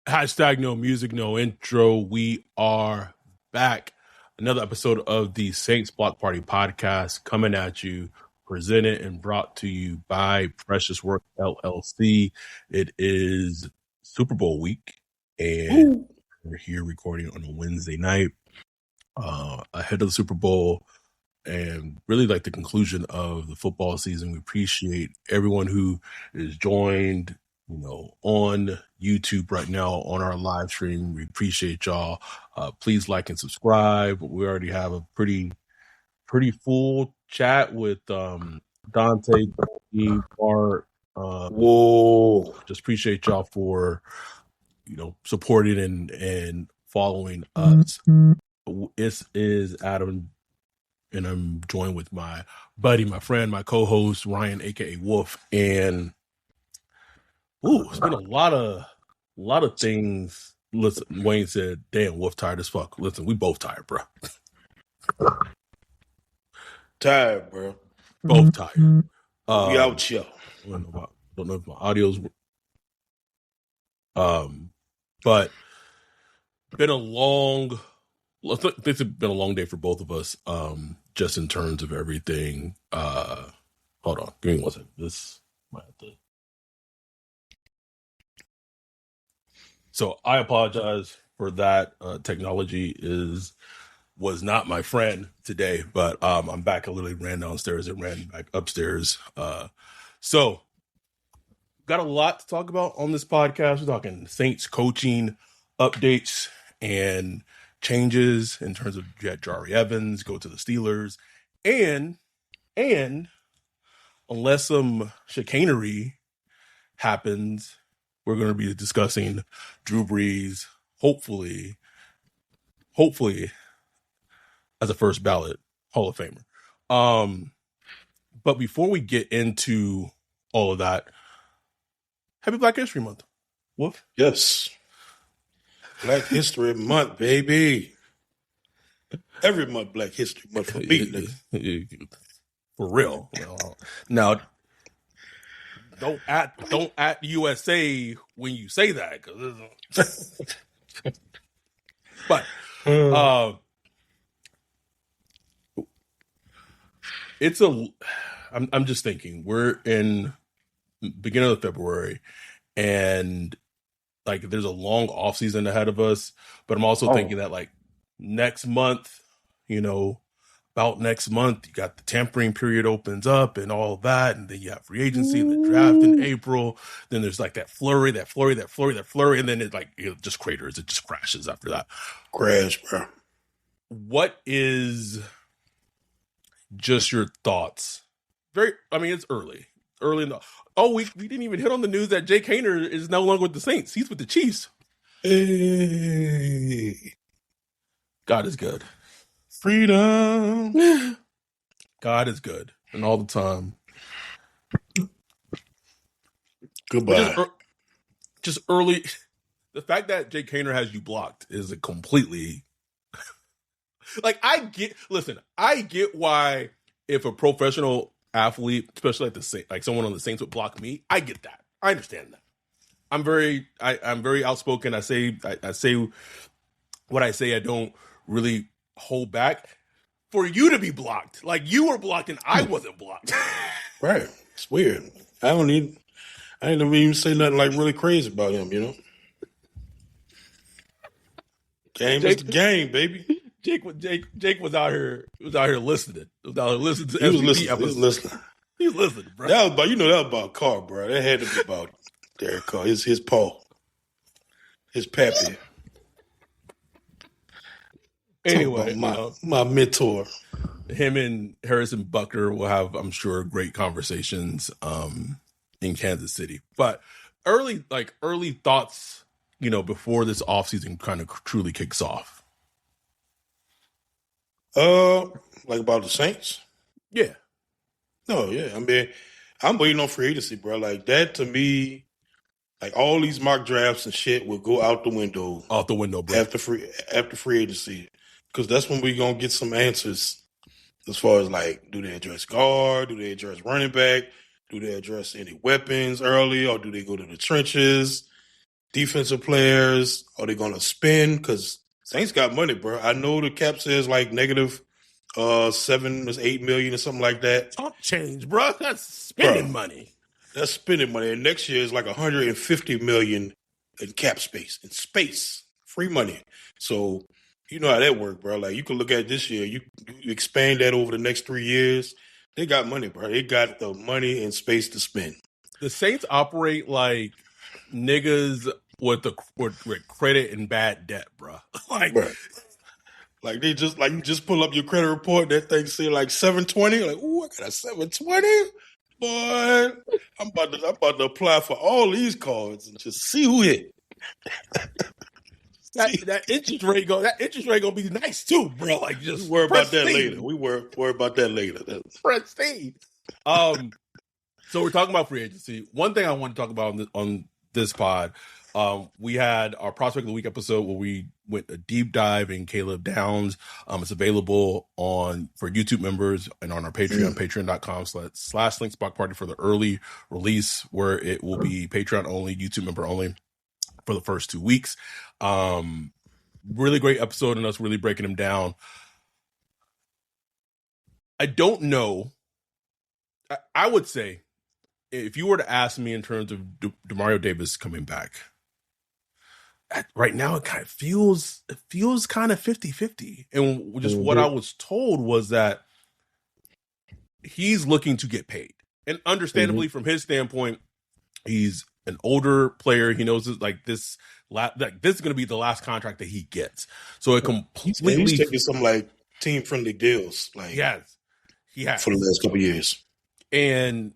Hashtag no music, no intro. We are back. Another episode of the Saints Block Party podcast coming at you, presented and brought to you by Precious Work LLC. It is Super Bowl week, and we're here recording on a Wednesday night ahead of the Super Bowl and really like the conclusion of the football season. We appreciate everyone who is joined on YouTube right now on our live stream. We appreciate y'all. Please like and subscribe. We already have a pretty full chat with Dante, Bart. Whoa! Just appreciate y'all for supporting and following us. This is Adam, and I'm joined with my buddy, my friend, my co-host Ryan, aka Wolf, and it's been a lot of things. Listen, Wayne said, "Damn, Wolf tired as fuck." Listen, we both tired, bro. Tired, bro. Both tired. We out here. Don't know if my audio's. But been a long. This has been a long day for both of us. Just in terms of everything. Hold on, give me one second. This might have to. So I apologize for that. Technology was not my friend today, but I'm back. I literally ran downstairs and ran back upstairs. So got a lot to talk about on this podcast. We're talking Saints coaching updates and changes in terms of Jari Evans go to the Steelers, and unless some chicanery happens, we're going to be discussing Drew Brees, hopefully as a first ballot Hall of Famer. But before we get into all of that, happy Black History Month. Wolf? Yes. Black History Month, baby. Every month Black History Month for me. For real. Now, don't at USA when you say that, but I'm just thinking we're in beginning of February, and like there's a long off season ahead of us, but I'm also thinking that like next month, about next month, you got the tampering period opens up and all that, and then you have free agency and the draft in April. Then there's like that flurry, and then it just craters, it just crashes after that. Crash, bro. What is just your thoughts? It's early in the. Oh, we didn't even hit on the news that Jake Haener is no longer with the Saints. He's with the Chiefs. Hey. God is good. Freedom. God is good. And all the time. Goodbye. Just early. The fact that Jake Haener has you blocked is a completely... I get why if a professional athlete, especially like someone on the Saints would block me, I get that. I understand that. I'm very outspoken. I say what I say. I don't really hold back. For you to be blocked, like you were blocked and I wasn't blocked. Right. It's weird. I ain't even say nothing like really crazy about him, Game is the game, baby. Jake was out here listening. He was listening to He was listening. He was listening, bro. That was about Carr, bro. That had to be about Derek Carr. His Paul. His pappy. Anyway, my mentor. Him and Harrison Butker will have, I'm sure, great conversations in Kansas City. But early thoughts, before this offseason kind of truly kicks off. Like about the Saints? Yeah. No, yeah. I mean, I'm waiting on free agency, bro. Like that to me, like all these mock drafts and shit will go out the window. Out the window, bro. After free agency. Because that's when we're going to get some answers as far as like, do they address guard? Do they address running back? Do they address any weapons early, or do they go to the trenches? defensive players? Are they going to spend? Because Saints got money, bro. I know the cap says like negative 8 million or something like that. Chump change, bro. That's spending money. That's spending money. And next year is like 150 million in cap space. Free money. So you know how that works, bro. Like you can look at this year, you expand that over the next 3 years. They got money, bro. They got the money and space to spend. The Saints operate like niggas with credit and bad debt, bro. Like they just like you just pull up your credit report, that thing say like 720. Like, ooh, I got a 720. Boy, I'm about to apply for all these cards and just see who hit. That interest rate gonna be nice too, bro. Like just worry about that later. We worry about that later. Prestige. So we're talking about free agency. One thing I want to talk about on this pod, we had our Prospect of the Week episode where we went a deep dive in Caleb Downs. It's available for YouTube members and on our Patreon, patreon.com/Links Block Party for the early release, where it will be Patreon only, YouTube member only for the first 2 weeks. Really great episode and us really breaking him down. I don't know. I would say, if you were to ask me in terms of Demario Davis coming back, right now it kind of feels kind of 50-50. And just what I was told was that he's looking to get paid. And understandably, from his standpoint, he's an older player. He knows this is going to be the last contract that he gets. So it completely he's taking some like team friendly deals. Like he has for the last couple of years. And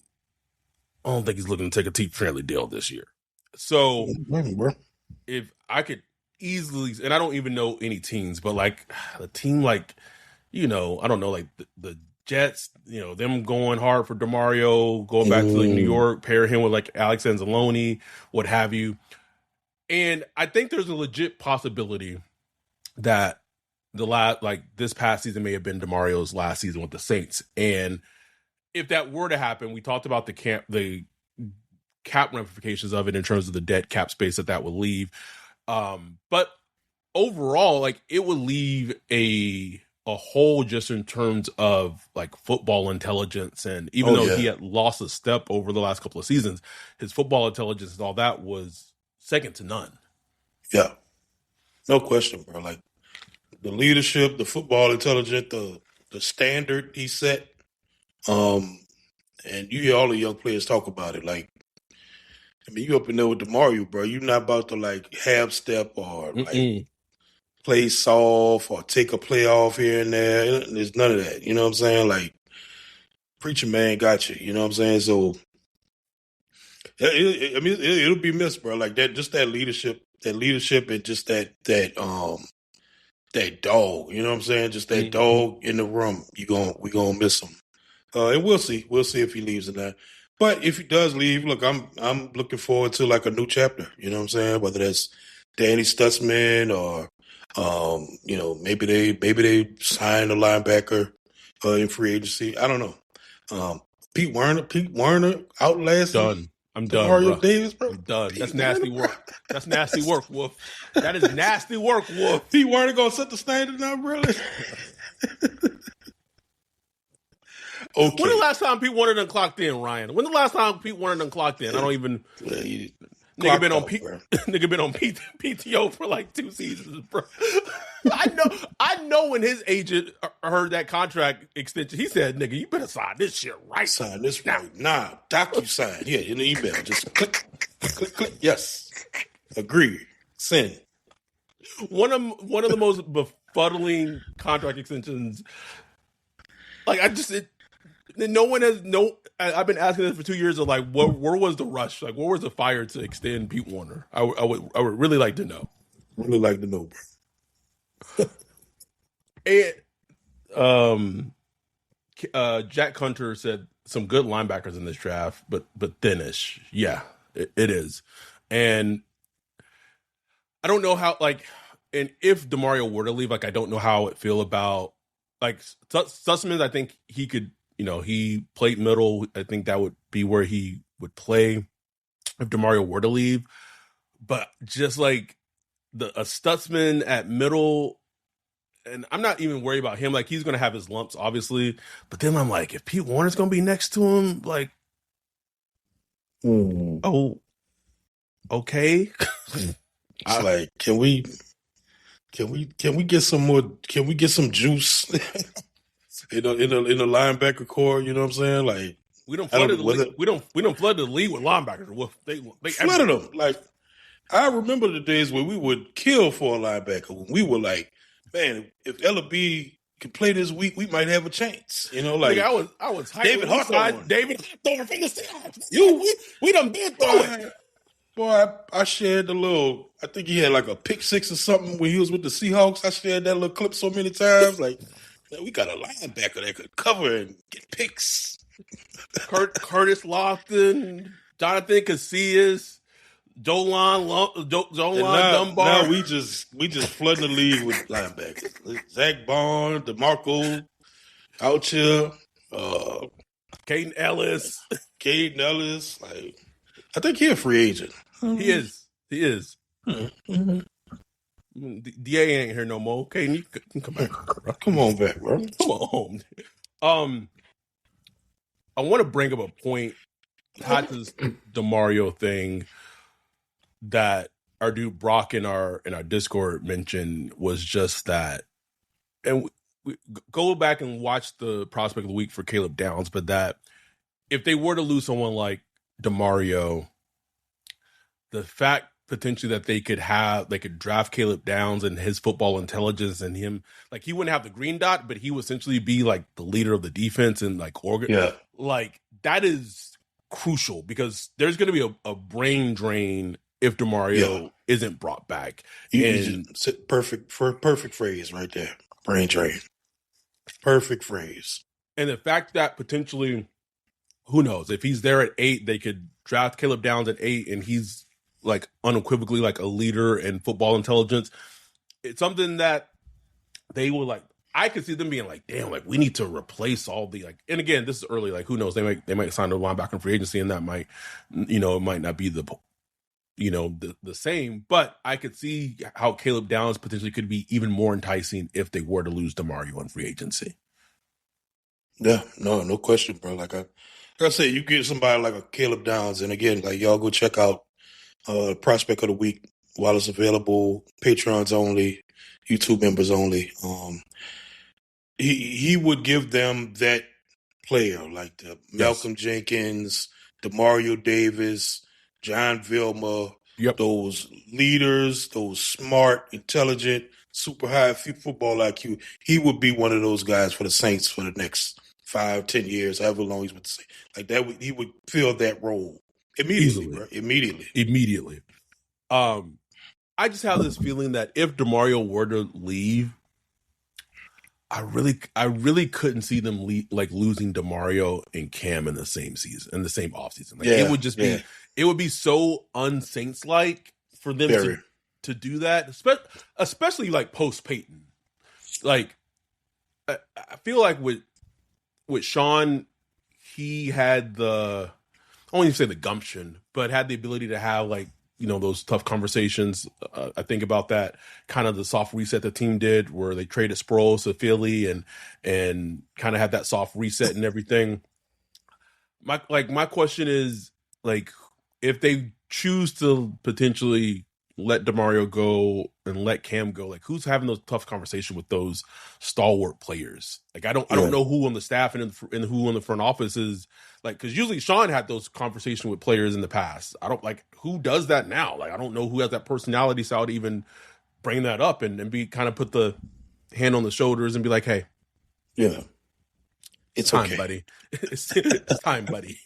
I don't think he's looking to take a team friendly deal this year. So if I could easily, and I don't even know any teams, but like a team like, I don't know, like the Jets, them going hard for DeMario, going back to like New York, pair him with like Alex Anzalone, what have you. And I think there's a legit possibility that this past season may have been DeMario's last season with the Saints. And if that were to happen, we talked about the cap ramifications of it in terms of the dead cap space that would leave. But overall, like it would leave a hole just in terms of like football intelligence. And even though he had lost a step over the last couple of seasons, his football intelligence and all that was second to none. Yeah. No question, bro. Like the leadership, the football intelligence, the standard he set. And you hear all the young players talk about it. Like, I mean, you up in there with DeMario, bro. You're not about to like half step or like play soft or take a play off here and there. There's none of that. You know what I'm saying? Like, preacher man got you. You know what I'm saying? So, it'll be missed, bro. Like that, just that leadership, and just that dog. You know what I'm saying? Just that dog in the room. We gonna miss him. And we'll see. We'll see if he leaves or not. But if he does leave, look, I'm looking forward to like a new chapter. You know what I'm saying? Whether that's Danny Stutzman or maybe they sign a linebacker in free agency. I don't know. Pete Werner outlasted. I'm done, Mario Davis, bro. I'm done. That's nasty work. That's nasty work, Wolf. That is nasty work, Wolf. Pete Werner gonna set the standard now, really? Okay. When the last time Pete Werner done clocked in, Ryan? When the last time Pete Werner done clocked in? I don't even. Nigga been on PTO for like 2 seasons, bro. I know when his agent heard that contract extension, he said, "Nigga, you better sign this shit right. Sign this now. Right. Nah, DocuSign. Yeah, in the email. Just click. Yes, agree. Send." One of the most befuddling contract extensions. Like I've been asking this for 2 years of like, where was the rush? Like, where was the fire to extend Pete Werner? I would really like to know. Really like to know, bro. And Jack Hunter said some good linebackers in this draft, but thinnish. Yeah, it is. And I don't know how, like, and if DeMario were to leave, like, I don't know how it feel about, like, Sussman. I think he could, he played middle. I think that would be where he would play if DeMario were to leave. but just like a Stutzman at middle, and I'm not even worried about him. Like, he's going to have his lumps, obviously. But then I'm like, if Pete Warner's going to be next to him, like, oh, okay. It's like, can we get some more? Can we get some juice in the linebacker core? You know what I'm saying? Like, we don't flood the league. We don't flood the league with linebackers. They flooded them. Like, I remember the days where we would kill for a linebacker. When we were like, man, if LB could play this week, we might have a chance. You know, like, I was hyped. David Hawthorne. David Hawthorne from the Seahawks. We done been through it. Boy, I shared the little. I think he had like a pick six or something when he was with the Seahawks. I shared that little clip so many times. Like, man, we got a linebacker that could cover and get picks. Curtis Lofton, Jonathan Casillas, Dolan Dunbar. Now we just flooding the league with linebackers. Zach Bond, DeMarco, out here, Caden Ellis. Like, I think he's a free agent. He is. Mm-hmm. DA ain't here no more. Okay, you can come back. Come on back, bro. Come on home. I want to bring up a point tied to this DeMario thing that our dude Brock in our Discord mentioned, was just that, and we go back and watch the prospect of the week for Caleb Downs, but that if they were to lose someone like DeMario, the fact potentially that they could draft Caleb Downs and his football intelligence and him, like, he wouldn't have the green dot, but he would essentially be like the leader of the defense and like like, that is crucial, because there's going to be a brain drain if DeMario isn't brought back. Perfect phrase right there. Brain drain. Perfect phrase. And the fact that potentially, who knows, if he's there at 8, they could draft Caleb Downs at 8, and he's like unequivocally like a leader in football intelligence. It's something that they will like. I could see them being like, damn, like, we need to replace all the, like, and again, this is early, like, who knows, they might sign a linebacker in free agency, and that might, it might not be the same, but I could see how Caleb Downs potentially could be even more enticing if they were to lose DeMario in free agency. Yeah, no question, bro. Like I said, you get somebody like a Caleb Downs, and again, like, y'all go check out Prospect of the Week while it's available, Patreons only, YouTube members only. He would give them that player, like the Malcolm Jenkins, DeMario Davis, John Vilma, those leaders, those smart, intelligent, super high football IQ. He would be one of those guys for the Saints for the next 5-10 years, however long he's with the Saints. Like, that, he would fill that role immediately, bro. Immediately. I just have this feeling that if DeMario were to leave, I really couldn't see them losing DeMario and Cam in the same season, in the same offseason. Like, it would just be, it would be so un-Saints like for them to do that, especially like post Peyton. Like, I feel like with Sean, he had I won't even say the gumption, but had the ability to have, like, those tough conversations. I think about that kind of the soft reset the team did, where they traded Sproles to Philly and kind of had that soft reset and everything. My question is, like, if they choose to potentially let DeMario go and let Cam go, like, who's having those tough conversations with those stalwart players? Like, I don't know who on the staff and who in the front office is, like, because usually Sean had those conversations with players in the past. I don't, like, who does that now? Like, I don't know who has that personality style to even bring that up and be kind of put the hand on the shoulders and be like, hey, it's time, okay, buddy. It's time, buddy.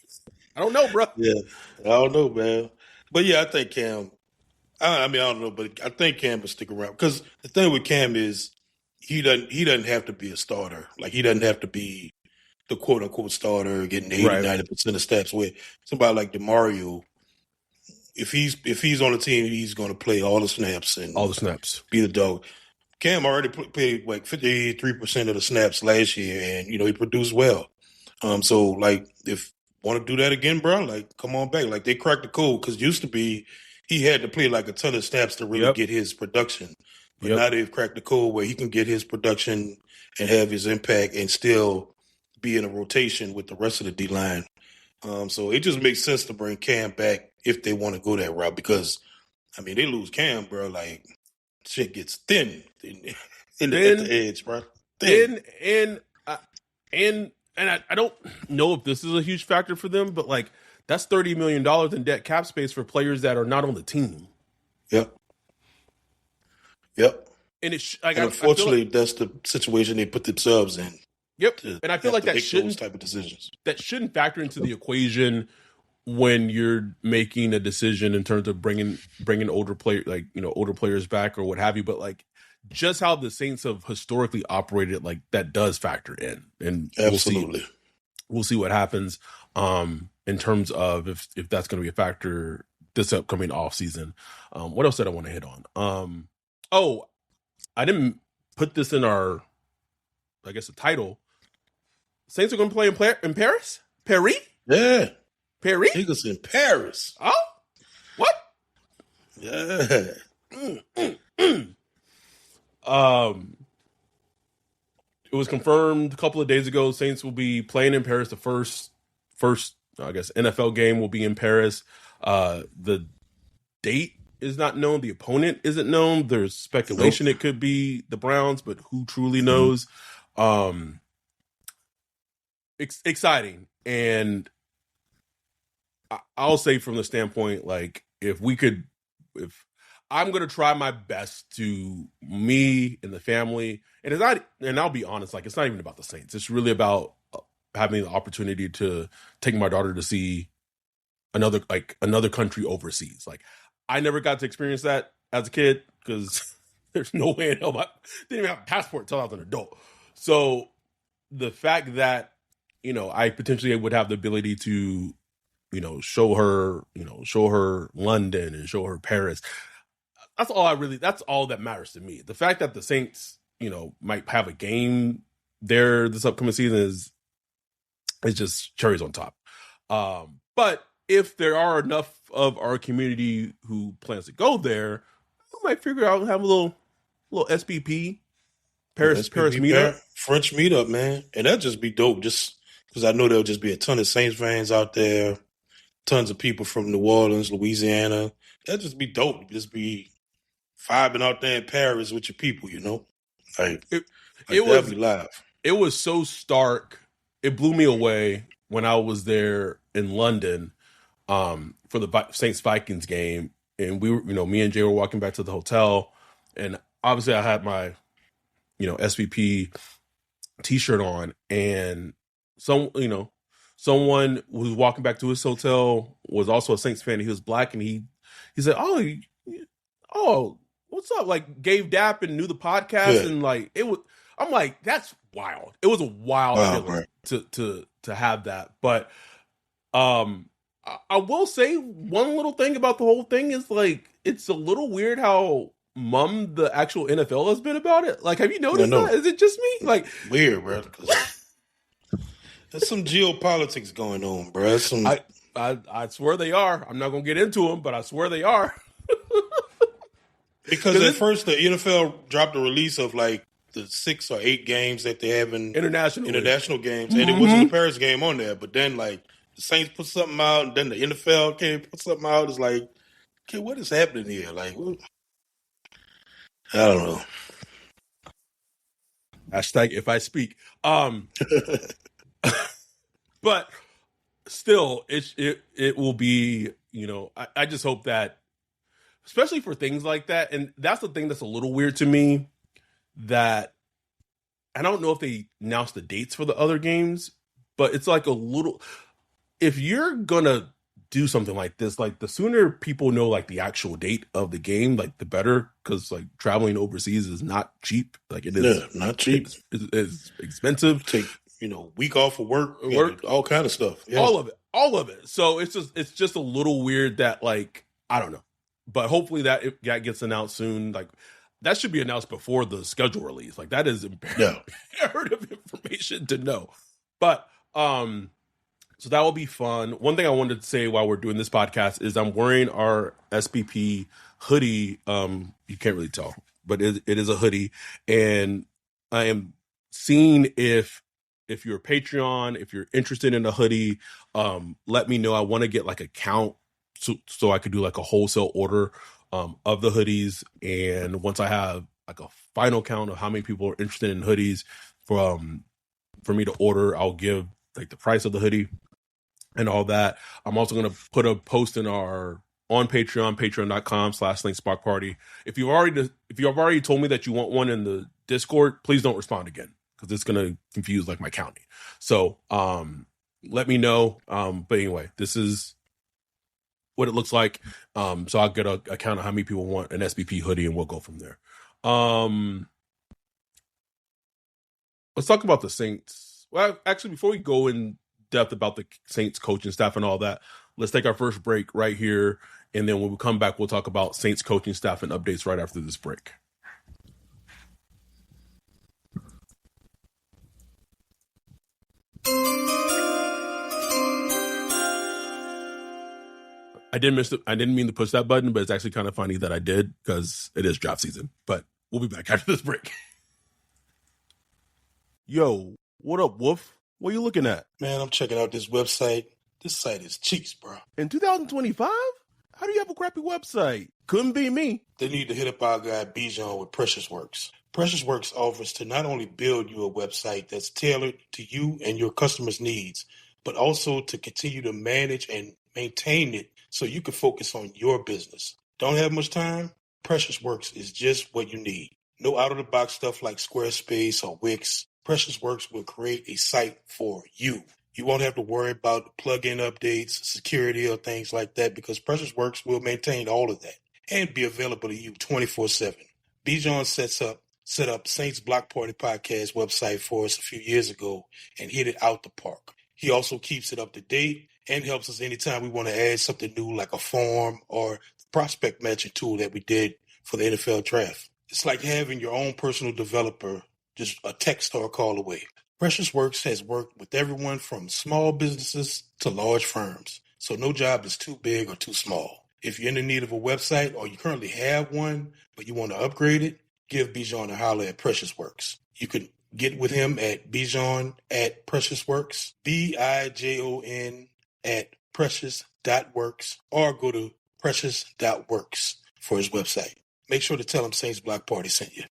I don't know, bro. Yeah, I don't know, man. But yeah, I think Cam. I don't know, but I think Cam will stick around, because the thing with Cam is he doesn't have to be a starter. Like, he doesn't have to be the quote unquote starter getting 80-90% of snaps. With somebody like DeMario, if he's on the team, he's going to play all the snaps and be the dog. Cam already played like 53% of the snaps last year, and he produced well. So, like, if want to do that again, bro, like, come on back. Like, they cracked the code, because used to be he had to play like a ton of snaps to really get his production. But now they've cracked the code where he can get his production and have his impact and still be in a rotation with the rest of the D-line. So it just makes sense to bring Cam back if they want to go that route because, I mean, they lose Cam, bro. Like, shit gets thin at the edge, bro. Thin. And I don't know if this is a huge factor for them, but, like, that's $30 million in debt cap space for players that are not on the team. Yep. And unfortunately, that's the situation they put themselves in. Yep. And I feel like that shouldn't, those type of decisions. That shouldn't factor into the equation when you're making a decision in terms of bringing older players back or what have you. But, like, just how the Saints have historically operated, like, that does factor in. And absolutely, we'll see what happens in terms of if that's going to be a factor this upcoming offseason. What else did I want to hit on? I didn't put this in our, I guess, the title. Saints are going to play in Paris? Paris? Yeah. Paris? Niggas in Paris. Oh? What? Yeah. It was confirmed a couple of days ago. Saints will be playing in Paris. The first, I guess, NFL game will be in Paris. The date is not known. The opponent isn't known. There's speculation it could be the Browns, but who truly knows? Exciting. And I'll say from the standpoint, like, if I'm going to try my best to me and the family, and it's not, and I'll be honest, like, it's not even about the Saints. It's really about having the opportunity to take my daughter to see another country overseas. Like, I never got to experience that as a kid because there's no way in hell I didn't even have a passport until I was an adult. So the fact that, I potentially would have the ability to, show her London and show her Paris. That's all that matters to me. The fact that the Saints, might have a game there this upcoming season is just cherries on top. But if there are enough of our community who plans to go there, we might figure out and have a little SPP Paris meetup, French meetup, man, and that'd just be dope. Just because I know there'll just be a ton of Saints fans out there, tons of people from New Orleans, Louisiana. That'd just be dope. Just be vibing out there in Paris with your people, Like it was live. It was so stark. It blew me away when I was there in London for the Saints Vikings game, and we were, me and Jay were walking back to the hotel, and obviously I had my, SVP T-shirt on, and someone who was walking back to his hotel was also a Saints fan. He was black, and he said, "Oh, what's up?" Like, gave dap and knew the podcast, and like it was. I'm like, that's wild. It was a wild feeling to have that. But I will say one little thing about the whole thing is, like, it's a little weird how mum the actual NFL has been about it. Like, have you noticed that? Is it just me? Like, weird, bro. There's some geopolitics going on, bro. I swear they are. I'm not gonna get into them, but I swear they are. Because at first the NFL dropped a release of like the 6 or 8 games that they have in international games, and it wasn't the Paris game on there. But then, like, the Saints put something out, and then the NFL came put something out. It's like, okay, what is happening here? Like, I don't know. Hashtag if I speak. But still, it will be, I just hope that, especially for things like that, and that's the thing that's a little weird to me, that I don't know if they announced the dates for the other games, but it's like a little, if you're gonna do something like this, like, the sooner people know, like, the actual date of the game, like, the better, because, like, traveling overseas is not cheap. Like, it is not cheap. It's expensive. Take week off of work, all kind of stuff. Yeah. All of it. So it's just a little weird that, like, I don't know, but hopefully that gets announced soon. Like, that should be announced before the schedule release. Like, that is imperative information to know. But So that will be fun. One thing I wanted to say while we're doing this podcast is I'm wearing our SPP hoodie. You can't really tell, but it is a hoodie, and I am seeing if you're a Patreon, if you're interested in a hoodie, let me know. I want to get like a count so I could do like a wholesale order of the hoodies, and once I have like a final count of how many people are interested in hoodies for me to order, I'll give like the price of the hoodie and all that. I'm also going to put a post on Patreon, patreon.com/linksparkparty. If you've already told me that you want one in the Discord, please don't respond again because it's going to confuse like my county. So let me know. But anyway, this is what it looks like. So I'll get a count of how many people want an SPP hoodie and we'll go from there. Let's talk about the Saints. Well, actually, before we go in depth about the Saints coaching staff and all that, let's take our first break right here, and then when we come back, we'll talk about Saints coaching staff and updates right after this break. I didn't mean to push that button, but it's actually kind of funny that I did because it is draft season. But we'll be back after this break. Yo, what up, Wolf? What are you looking at? Man, I'm checking out this website. This site is cheeks, bro. In 2025? How do you have a crappy website? Couldn't be me. They need to hit up our guy Bijan with Precious Works. Precious Works offers to not only build you a website that's tailored to you and your customers' needs, but also to continue to manage and maintain it so you can focus on your business. Don't have much time? Precious Works is just what you need. No out-of-the-box stuff like Squarespace or Wix. Precious Works will create a site for you. You won't have to worry about plugin updates, security, or things like that because Precious Works will maintain all of that and be available to you 24/7. Bijan set up Saints Block Party podcast website for us a few years ago and hit it out the park. He also keeps it up to date and helps us anytime we want to add something new like a form or the prospect matching tool that we did for the NFL draft. It's like having your own personal developer just a text or a call away. Precious Works has worked with everyone from small businesses to large firms, so no job is too big or too small. If you're in the need of a website or you currently have one, but you want to upgrade it, give Bijan a holler at Precious Works. You can get with him at Bijan at Precious Works, BIJON at precious.works, or go to precious.works for his website. Make sure to tell him Saints Block Party sent you.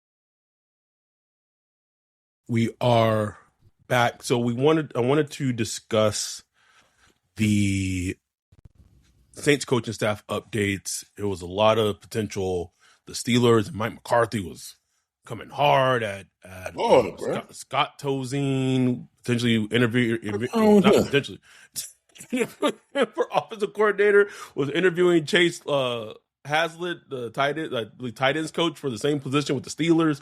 We are back. So I wanted to discuss the Saints coaching staff updates. There was a lot of potential. The Steelers and Mike McCarthy was coming hard at Scott Tozine, potentially for offensive coordinator, was interviewing Chase Hazlitt, the tight ends coach for the same position with the Steelers.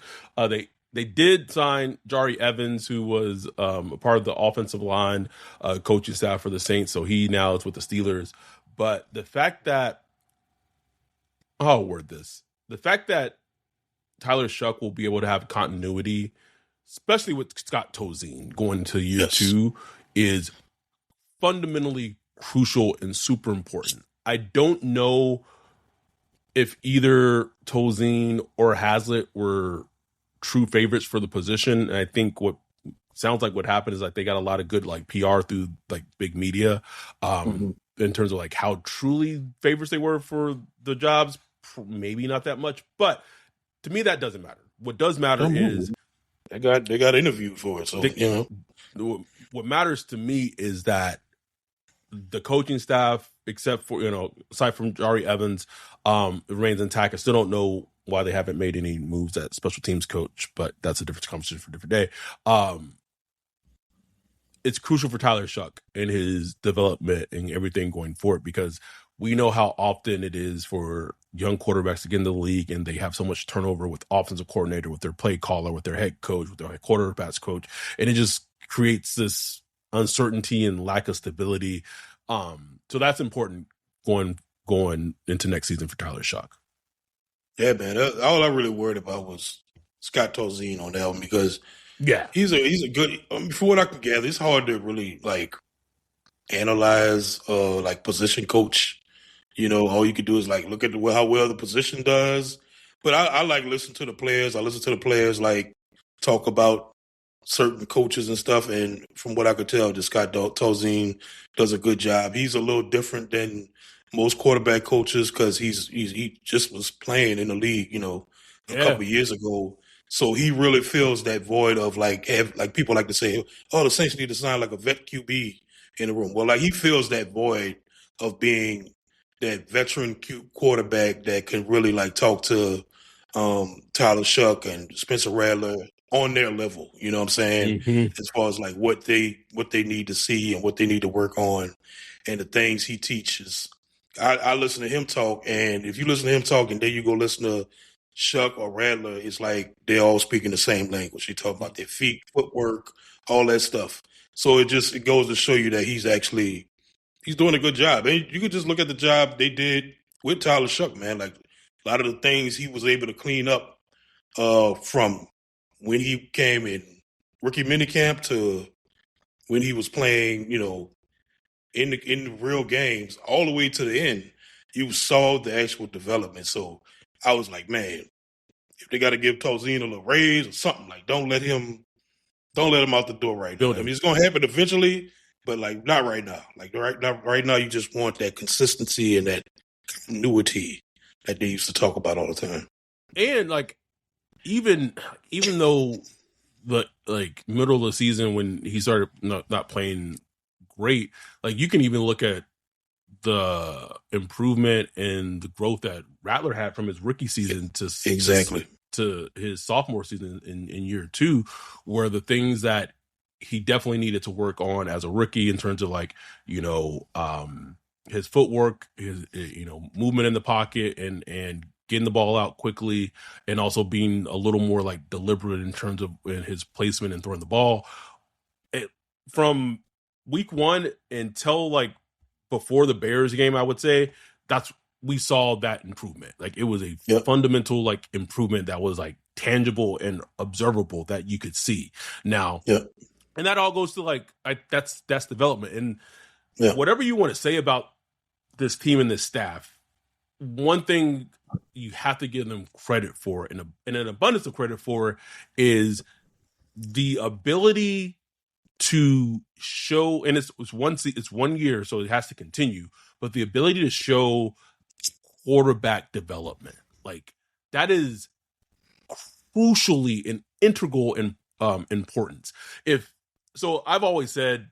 They did sign Jari Evans, who was a part of the offensive line coaching staff for the Saints, so he now is with the Steelers. But the fact that the fact that Tyler Shuck will be able to have continuity, especially with Scott Tozine going into year 2, is fundamentally crucial and super important. I don't know if either Tozine or Hazlitt were true favorites for the position. And I think what sounds like what happened is like they got a lot of good like PR through like big media in terms of like how truly favorites they were for the jobs. Maybe not that much, but to me that doesn't matter. What does matter is they got interviewed for it. So what matters to me is that the coaching staff, except for aside from Jari Evans, remains intact. I still don't know why they haven't made any moves at special teams coach, but that's a different conversation for a different day. It's crucial for Tyler Shuck and his development and everything going forward because we know how often it is for young quarterbacks to get in the league and they have so much turnover with offensive coordinator, with their play caller, with their head coach, with their quarterbacks coach. And it just creates this uncertainty and lack of stability. So that's important going into next season for Tyler Shuck. Yeah, man. All I really worried about was Scott Tozine on that one because he's a good. For what I can gather, it's hard to really like analyze like position coach. You know, all you could do is like look at how well the position does. But I like listen to the players. I listen to the players like talk about certain coaches and stuff. And from what I could tell, just Scott Tolzien does a good job. He's a little different than most quarterback coaches because he just was playing in the league, you know, a couple of years ago. So he really fills that void of like people like to say, oh, the Saints need to sign like a vet QB in the room. Well, like he fills that void of being that veteran quarterback that can really like talk to Tyler Shuck and Spencer Rattler on their level. You know what I'm saying? Mm-hmm. As far as like what they need to see and what they need to work on and the things he teaches. I listen to him talk, and if you listen to him talk and then you go listen to Shuck or Rattler, it's like they're all speaking the same language. They talk about their feet, footwork, all that stuff. So it goes to show you that he's doing a good job. And you could just look at the job they did with Tyler Shuck, man. Like a lot of the things he was able to clean up from when he came in rookie minicamp to when he was playing, you know, in the real games, all the way to the end, you saw the actual development. So I was like, man, if they got to give Tolzien a little raise or something, like don't let him out the door right now. I mean, it's gonna happen eventually, but like not right now. Like right now, you just want that consistency and that continuity that they used to talk about all the time. And like even though the like middle of the season when he started not playing great, like you can even look at the improvement and the growth that Rattler had from his rookie season to his sophomore season in year 2, where the things that he definitely needed to work on as a rookie in terms of like, you know, his footwork, his, you know, movement in the pocket and getting the ball out quickly, and also being a little more like deliberate in terms of his placement and throwing the ball. From week 1 until like before the Bears game, I would say we saw that improvement. Like it was a fundamental like improvement that was like tangible and observable that you could see now. And that all goes to like, that's development. And whatever you want to say about this team and this staff, one thing you have to give them credit for, and an abundance of credit for, is the ability to show, and it's 1 year, so it has to continue, but the ability to show quarterback development, like that is crucially and integral in importance. So I've always said,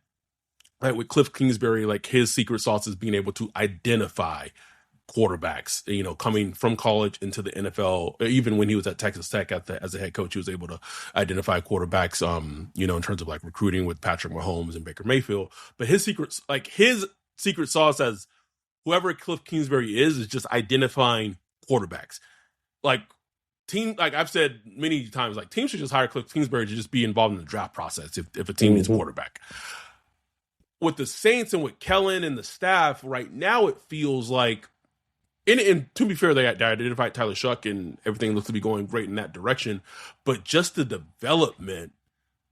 like with Cliff Kingsbury, like his secret sauce is being able to identify quarterbacks, you know, coming from college into the NFL. Even when he was at Texas Tech as a head coach, he was able to identify quarterbacks, you know, in terms of like recruiting with Patrick Mahomes and Baker Mayfield. But his secret sauce as whoever Cliff Kingsbury is just identifying quarterbacks. Like I've said many times, like teams should just hire Cliff Kingsbury to just be involved in the draft process if a team needs a quarterback. With the Saints and with Kellen and the staff right now, it feels like, and to be fair, they identified Tyler Shuck and everything looks to be going great in that direction, but just the development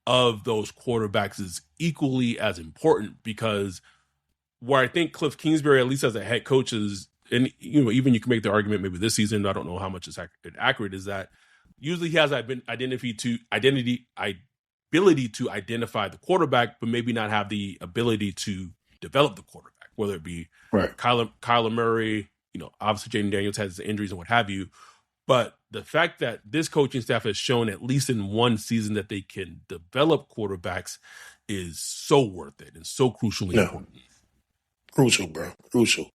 of those quarterbacks is equally as important, because where I think Cliff Kingsbury, at least as a head coach, is, and you know, even you can make the argument maybe this season, I don't know how much is accurate, is that usually he has ability to identify the quarterback, but maybe not have the ability to develop the quarterback, whether it be Kyler Murray, you know, obviously Jaden Daniels has his injuries and what have you. But the fact that this coaching staff has shown at least in one season that they can develop quarterbacks is so worth it and so crucially important. Crucial, bro. Crucial.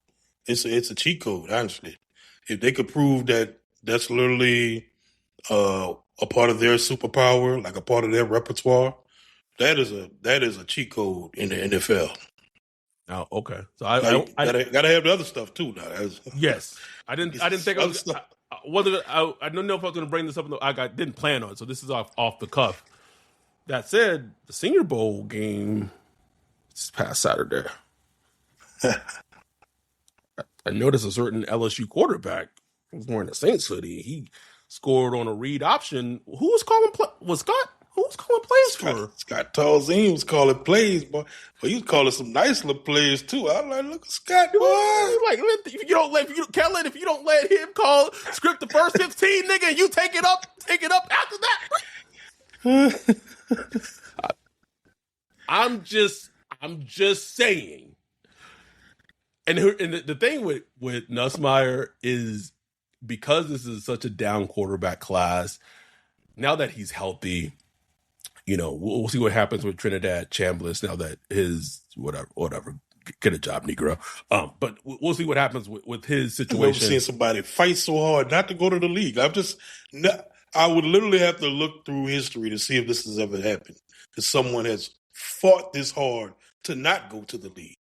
It's a cheat code, honestly. If they could prove that that's literally a part of their superpower, like a part of their repertoire, that is a cheat code in the NFL. Oh, okay. So I gotta have the other stuff too. Now, yes, I didn't think I was. I don't know if I was going to bring this up. Didn't plan on it, so this is off the cuff. That said, the Senior Bowl game this past Saturday, I noticed a certain LSU quarterback was wearing a Saints hoodie. He scored on a read option. Who was calling play? Was Scott? Who's calling plays for? Scott Tolzien was calling plays, boy. But he was calling some nice little plays too. I was like, look at Scott, boy. Like, if you don't let him call script the first 15, nigga, and you take it up after that. I'm just saying. And the thing with Nussmeier is, because this is such a down quarterback class, now that he's healthy, we'll see what happens with Trinidad Chambliss now that his whatever, get a job, Negro. But we'll see what happens with his situation. I've never seen somebody fight so hard not to go to the league. I would literally have to look through history to see if this has ever happened. That someone has fought this hard to not go to the league.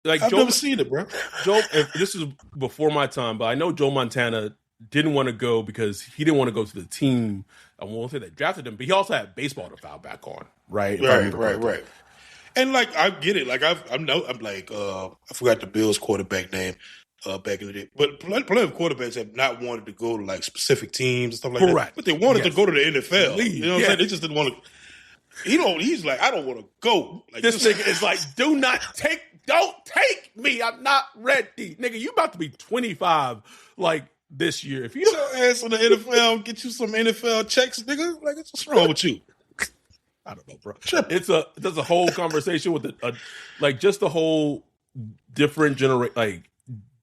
Like, I've never seen it, bro. This is before my time, but I know Joe Montana didn't want to go because he didn't want to go to the team. I won't say that drafted him, but he also had baseball to fall back on, right? Right. And like, I get it. Like, I forgot the Bills quarterback name back in the day, but plenty of quarterbacks have not wanted to go to like specific teams and stuff like that. But they wanted to go to the NFL. You know what I'm saying? They just didn't want to. He's like, I don't want to go. Like, this nigga is like, don't take me. I'm not ready. Nigga, you about to be 25 like this year. If you don't ass on the NFL, get you some NFL checks, nigga. Like, what's wrong with you? I don't know, bro. There's a whole conversation with just the whole different generation, like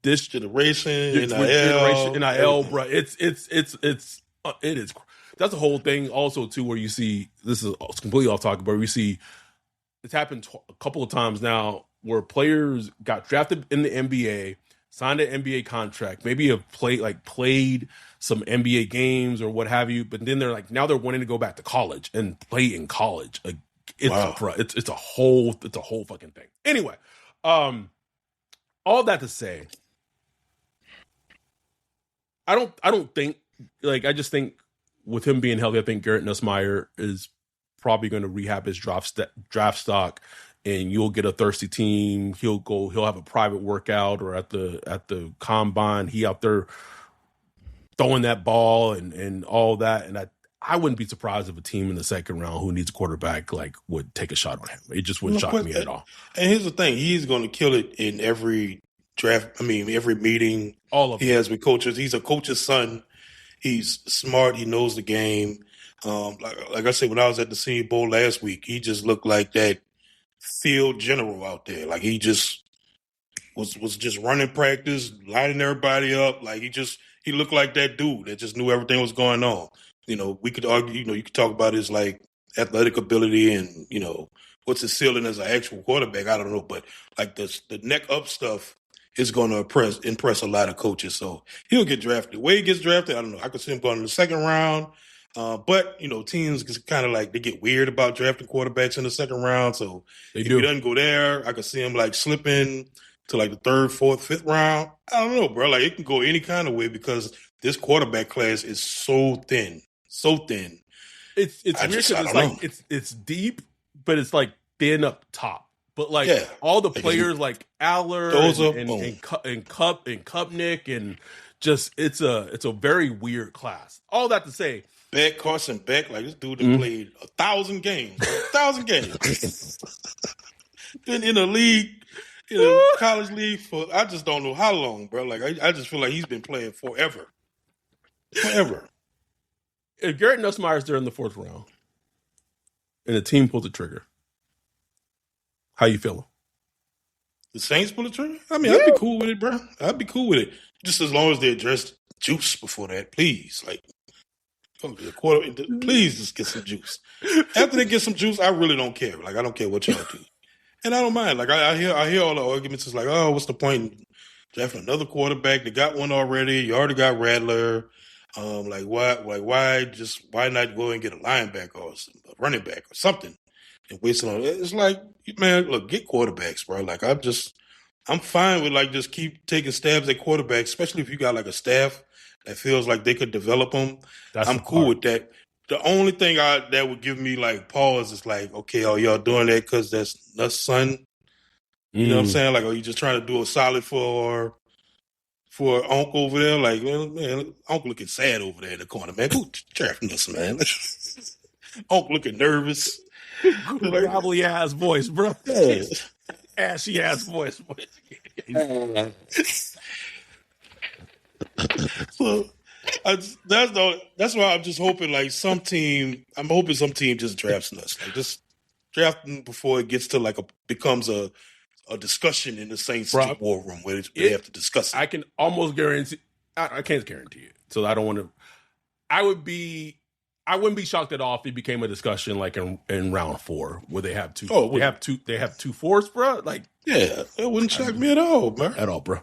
this generation, NIL, bro. It is. That's the whole thing. Also, too, where you see, this is completely off topic, but we see it's happened a couple of times now where players got drafted in the NBA, signed an NBA contract, maybe have played some NBA games or what have you, but then they're like, now they're wanting to go back to college and play in college. Like, it's a whole fucking thing. Anyway, all that to say, I just think with him being healthy, I think Garrett Nussmeier is probably going to rehab his draft stock, and you'll get a thirsty team. He'll have a private workout, or at the combine, he out there throwing that ball and all that. And I wouldn't be surprised if a team in the second round who needs a quarterback would take a shot on him. It just wouldn't shock me at all. And here's the thing: he's going to kill it in every draft. I mean, every meeting. All of he has with coaches. He's a coach's son. He's smart. He knows the game. Like I said, when I was at the Senior Bowl last week, he just looked like that field general out there. Like, he just was just running practice, lining everybody up. Like, he looked like that dude that just knew everything was going on. We could argue, you could talk about his like athletic ability and, what's his ceiling as an actual quarterback. I don't know. But like the neck up stuff is going to impress a lot of coaches. So he'll get drafted. The way he gets drafted, I don't know. I could see him going in the second round. But, teams kind of like, they get weird about drafting quarterbacks in the second round. So if he doesn't go there, I could see him like slipping to like the third, fourth, fifth round. I don't know, bro. Like, it can go any kind of way because this quarterback class is so thin. So thin. It's weird because it's like it's deep, but it's like thin up top. But all the players like Aller and Kupnick and just it's a very weird class. All that to say, Carson Beck, like this dude that played 1,000 games. 1,000 games. Been in the league, in a college league for I just don't know how long, bro. Like I just feel like he's been playing forever. Forever. If Garrett Nussmeier's there in the fourth round and the team pulls the trigger, how you feeling? The Saints pull the trigger? I mean, I'd be cool with it, bro. I'd be cool with it. Just as long as they address juice before that, please. Like, please just get some juice. After they get some juice, I really don't care. Like, I don't care what y'all do. And I don't mind. Like, I hear all the arguments. It's like, oh, what's the point in drafting another quarterback? They got one already. You already got Rattler. Why not go and get a linebacker or a running back or something and waste it on it? It's like, man, look, get quarterbacks, bro. Like, I'm fine with like just keep taking stabs at quarterbacks, especially if you got like a staff that feels like they could develop them. I'm cool with that. The only thing that would give me like pause is like, okay, are y'all doing that because that's Nuss' son? You know what I'm saying? Like, are you just trying to do a solid for Uncle over there? Like, man, Uncle looking sad over there in the corner, man. Who drafting us, man? Unc looking nervous. Gravelly ass voice, bro. Yeah. Ashy ass voice. So that's why I'm just hoping like I'm hoping some team just drafts us. Like just drafting before it gets to becomes a discussion in the Saints war room where they have to discuss it. I can almost guarantee. I can't guarantee it, so I don't want to. I wouldn't be shocked at all if it became a discussion like in round 4 where they have two. They have two fourths, bro. Like yeah, it wouldn't shock me at all, man. At all, bro.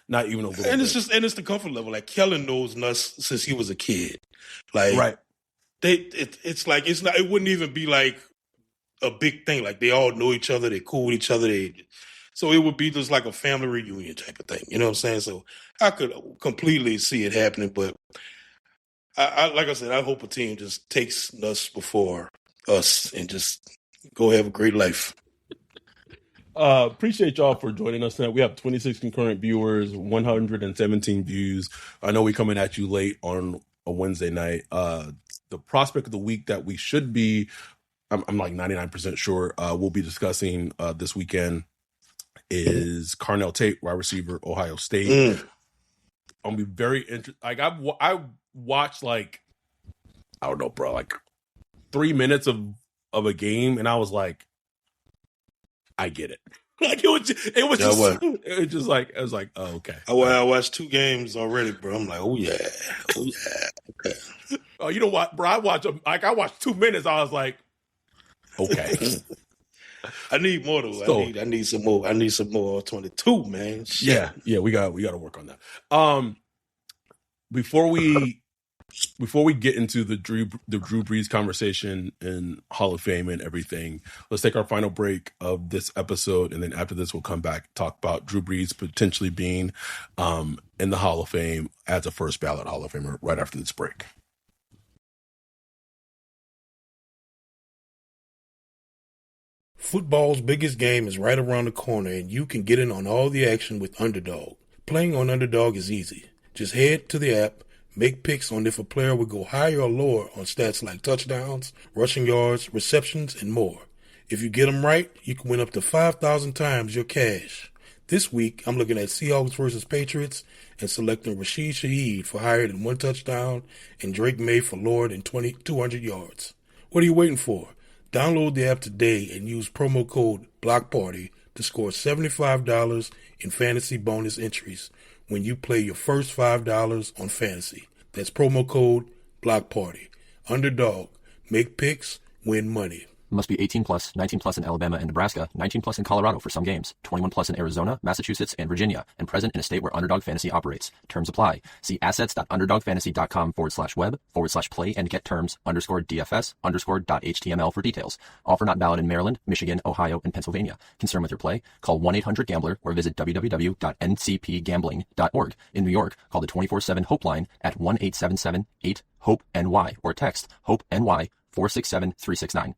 Not even a little. And it's the comfort level. Like Kellen knows Nuss since he was a kid. Like right. It wouldn't even be like a big thing. Like they all know each other, they cool with each other. So it would be just like a family reunion type of thing. You know what I'm saying? So I could completely see it happening, but I like I said, I hope a team just takes Nuss before us and just go have a great life. Appreciate y'all for joining us tonight. We have 26 concurrent viewers, 117 views. I know we're coming at you late on a Wednesday night. The prospect of the week that we should be, I'm like 99% sure we'll be discussing this weekend is Carnell Tate, wide receiver, Ohio State. I'll be very interested. Like I watched like, I don't know, bro, like 3 minutes of a game, and I was like, I get it. Like it was just like, I was like, oh, okay. I watched 2 games already, bro. I'm like, oh yeah, okay. Oh, you know what, bro? I watched 2 minutes. I was like, okay. I need more though. So, I need some more. I need some more 22, man. Shit. Yeah. We got to work on that. Before we get into the Drew Brees conversation and Hall of Fame and everything, let's take our final break of this episode, and then after this, we'll come back talk about Drew Brees potentially being in the Hall of Fame as a first ballot Hall of Famer right after this break. Football's biggest game is right around the corner, and you can get in on all the action with Underdog. Playing on Underdog is easy. Just head to the app, make picks on if a player would go higher or lower on stats like touchdowns, rushing yards, receptions, and more. If you get them right, you can win up to 5,000 times your cash. This week, I'm looking at Seahawks versus Patriots and selecting Rashid Shaheed for higher than 1 touchdown and Drake May for lower than 200 yards. What are you waiting for? Download the app today and use promo code BLOCKPARTY to score $75 in fantasy bonus entries when you play your first $5 on fantasy. That's promo code BLOCKPARTY. Underdog. Make picks, win money. Must be 18 plus, 19 plus in Alabama and Nebraska, 19 plus in Colorado for some games, 21 plus in Arizona, Massachusetts, and Virginia, and present in a state where Underdog Fantasy operates. Terms apply. See assets.underdogfantasy.com/web/play and get terms _DFS_.html for details. Offer not valid in Maryland, Michigan, Ohio, and Pennsylvania. Concerned with your play? Call 1-800-GAMBLER or visit www.ncpgambling.org. In New York, call the 24/7 HOPEline at 1-877-8-HOPE-NY or text HOPE-NY 467-369.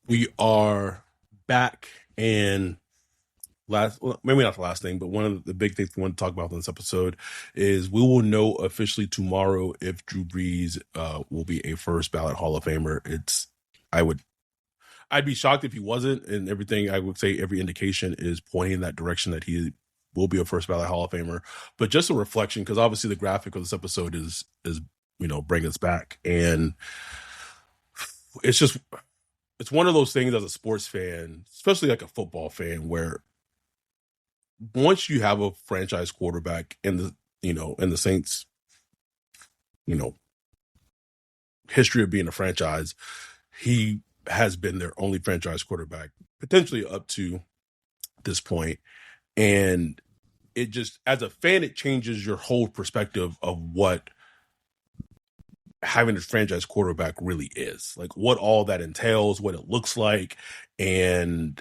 We are back, and maybe not the last thing, but one of the big things we want to talk about in this episode is we will know officially tomorrow if Drew Brees will be a first ballot Hall of Famer. I'd be shocked if he wasn't, and everything I would say every indication is pointing in that direction that he will be a first ballot Hall of Famer. But just a reflection, because obviously the graphic of this episode is bringing us back, and it's one of those things as a sports fan, especially like a football fan, where once you have a franchise quarterback in the Saints, history of being a franchise, he has been their only franchise quarterback potentially up to this point. And it just, as a fan, it changes your whole perspective of what having a franchise quarterback really is, like what all that entails, what it looks like. And,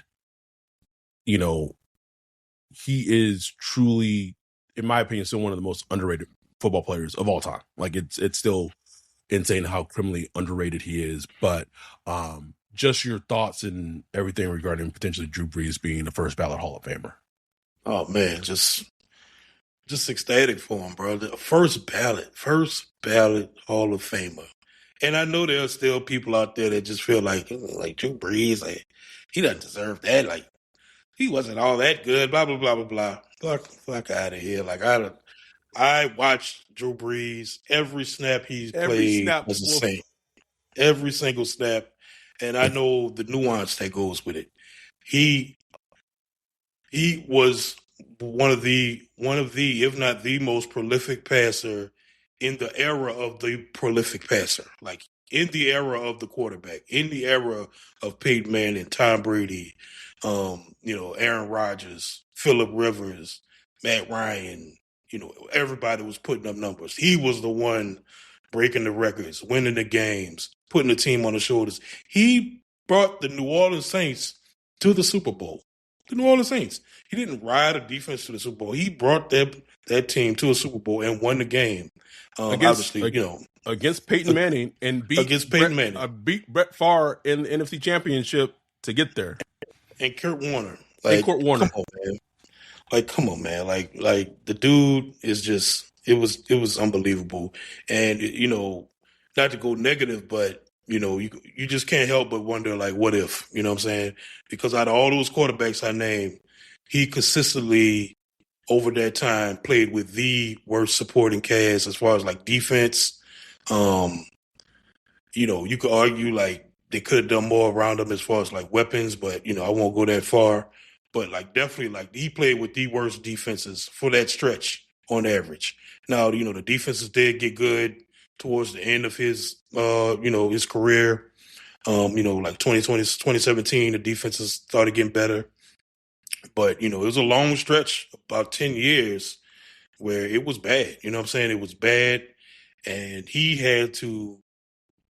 he is truly, in my opinion, still one of the most underrated football players of all time. Like it's still insane how criminally underrated he is. But just your thoughts and everything regarding potentially Drew Brees being the first ballot Hall of Famer. Oh man, just just ecstatic for him, bro. The first ballot Hall of Famer. And I know there are still people out there that just feel like Drew Brees, like he doesn't deserve that. Like he wasn't all that good. Blah blah blah blah blah. Fuck out of here. Like I watched Drew Brees every snap he's played as a Saint, every single snap, and I know the nuance that goes with it. He was one of the, if not the most prolific passer in the era of the prolific passer. Like in the era of the quarterback, in the era of Peyton Manning, Tom Brady, Aaron Rodgers, Phillip Rivers, Matt Ryan, everybody was putting up numbers. He was the one breaking the records, winning the games, putting the team on the shoulders. He brought the New Orleans Saints to the Super Bowl. The New Orleans Saints. He didn't ride a defense to the Super Bowl. He brought that team to a Super Bowl and won the game. Against Peyton Manning and beat Brett Favre in the NFC Championship to get there. And Kurt Warner. Come on, man. Like the dude is just, it was unbelievable. And not to go negative, but you just can't help but wonder, like, what if, you know what I'm saying? Because out of all those quarterbacks I named, he consistently over that time played with the worst supporting cast as far as like defense. You could argue like they could have done more around him as far as like weapons, but I won't go that far. But like definitely like he played with the worst defenses for that stretch on average. Now, the defenses did get good towards the end of his his career. Like 2017, the defenses started getting better. But, it was a long stretch, about 10 years, where it was bad. You know what I'm saying? It was bad. And he had to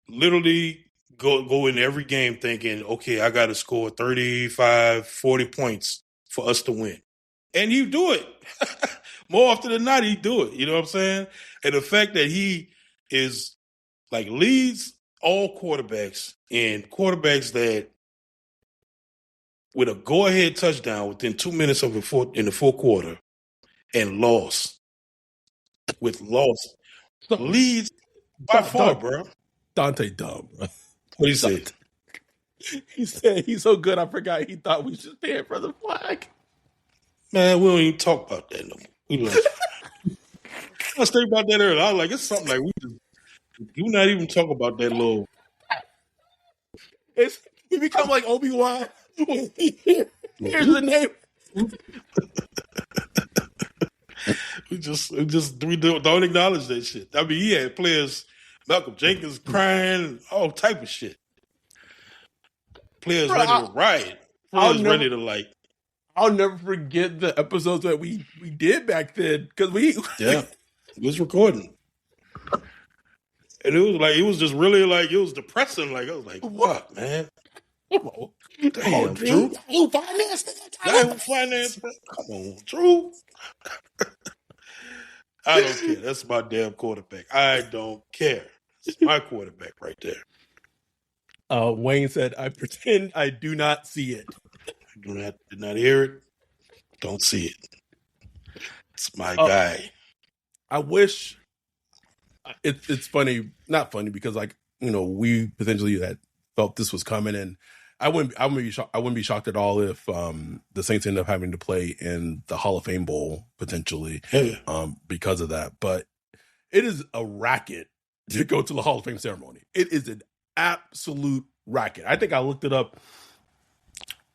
literally go in every game thinking, okay, I got to score 35, 40 points for us to win. And he'd do it. More often than not, he'd do it. You know what I'm saying? And the fact that he is like leads all quarterbacks and quarterbacks that with a go-ahead touchdown within 2 minutes in the fourth quarter and lost. Leads by far, bro. Dante dumb. What he said? He said he's so good, I forgot he thought we should stand for the flag. Man, we don't even talk about that no more. I was thinking about that earlier. I was like, it's something like do not even talk about that little. We become like Obi-Wan. Here's the name. we don't acknowledge that shit. I mean, he had players, Malcolm Jenkins crying, all type of shit. Players ready to riot. Players ready to like. I'll never forget the episodes that we did back then because it was recording. And it was just really like, it was depressing. Like, I was like, what, man? Damn, Drew. Who financed it? Come on, Drew. I don't care. That's my damn quarterback. I don't care. It's my quarterback right there. Wayne said, I pretend I do not see it. Did not hear it. Don't see it. It's my guy. I wish it's funny, not funny because we potentially had felt this was coming, and I wouldn't be shocked at all if the Saints end up having to play in the Hall of Fame Bowl potentially because of that. But it is a racket to go to the Hall of Fame ceremony. It is an absolute racket. I think I looked it up,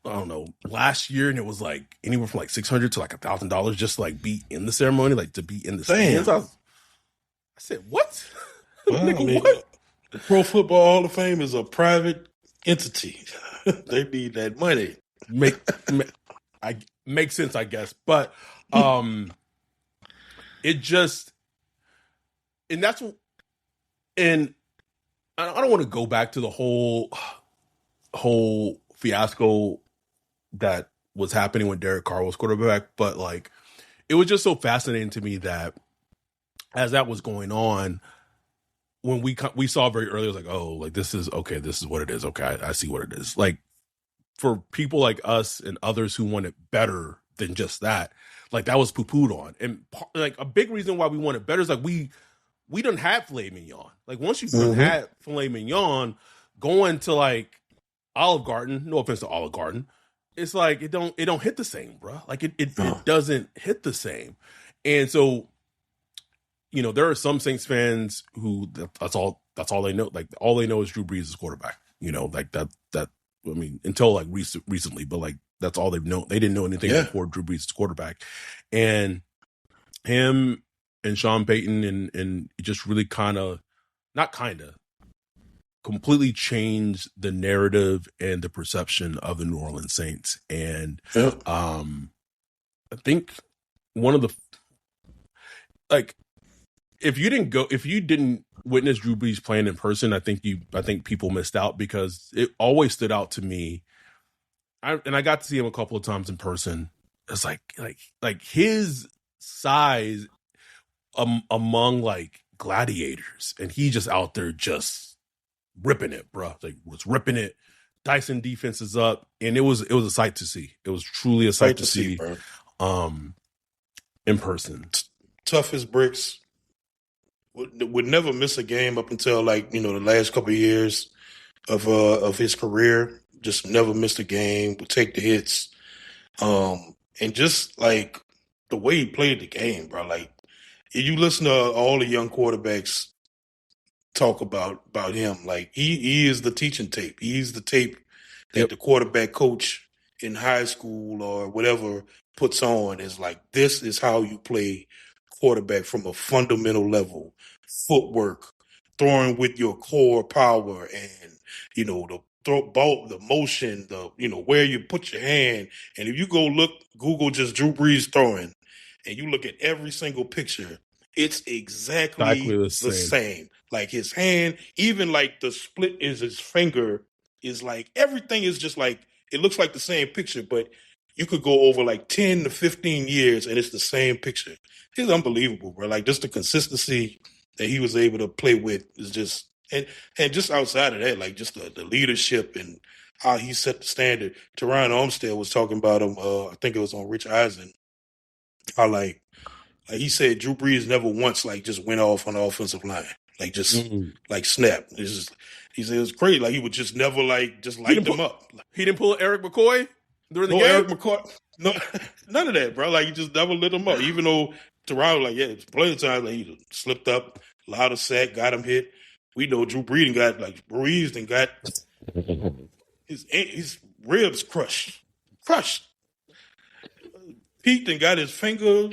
I don't know, last year, and it was like anywhere from like $600 to like $1,000 just to like be in the ceremony, like to be in the stands. I said, what? Well, what? The Pro Football Hall of Fame is a private entity. They need that money. Makes sense, I guess. But it just, and that's, and I don't want to go back to the whole fiasco that was happening when Derek Carr was quarterback, but like, it was just so fascinating to me that as that was going on, when we saw very early, it was like, oh, like this is what it is. Okay, I see what it is. Like for people like us and others who want it better than just that, like that was poo-pooed on. And like a big reason why we wanted better is like we didn't have filet mignon. Like once you had filet mignon, going to like Olive Garden, no offense to Olive Garden, it's like it don't hit the same, bro. Like it doesn't hit the same. And so, you know, there are some Saints fans who that's all they know. Like all they know is Drew Brees is quarterback. You know, like that. I mean, until like recently, but like that's all they've known. They didn't know anything before Drew Brees is quarterback, and him and Sean Payton and just really completely changed the narrative and the perception of the New Orleans Saints. And I think one of the like if you didn't witness Drew Brees playing in person, I think people missed out, because it always stood out to me. I got to see him a couple of times in person. It's like his size among like gladiators, and he just out there just ripping it, bro. Like was ripping it, dicing defenses up, and it was a sight to see. It was truly a sight to see, bro. In person. Tough as bricks. Would never miss a game up until like, you know, the last couple of years of his career. Just never missed a game. Would take the hits, and just like the way he played the game, bro. Like you listen to all the young quarterbacks talk about him. Like he is the teaching tape. He's the tape that the quarterback coach in high school or whatever puts on. Is like, this is how you play quarterback from a fundamental level. Footwork, throwing with your core power, and you know the throw ball, the motion, the where you put your hand. And if you Google just Drew Brees throwing, and you look at every single picture, it's exactly the same. Like his hand, even like the split is his finger, is like everything is just like it looks like the same picture, but you could go over like 10 to 15 years and it's the same picture. It's unbelievable, bro. Like just the consistency that he was able to play with is just, and just outside of that, like just the leadership and how he set the standard. Teron Armstead was talking about him, I think it was on Rich Eisen, how like he said Drew Brees never once like just went off on the offensive line. Like just like snap. It's just, he said it was crazy. Like he would just never like just light them up. He didn't pull Eric McCoy during the game? Eric McCoy. No, none of that, bro. Like he just never lit him up. Even though Teron was like, it's plenty of times like he slipped up, allowed a sack, got him hit. We know Drew Brees got like bruised and got his ribs crushed. Peaked and got his finger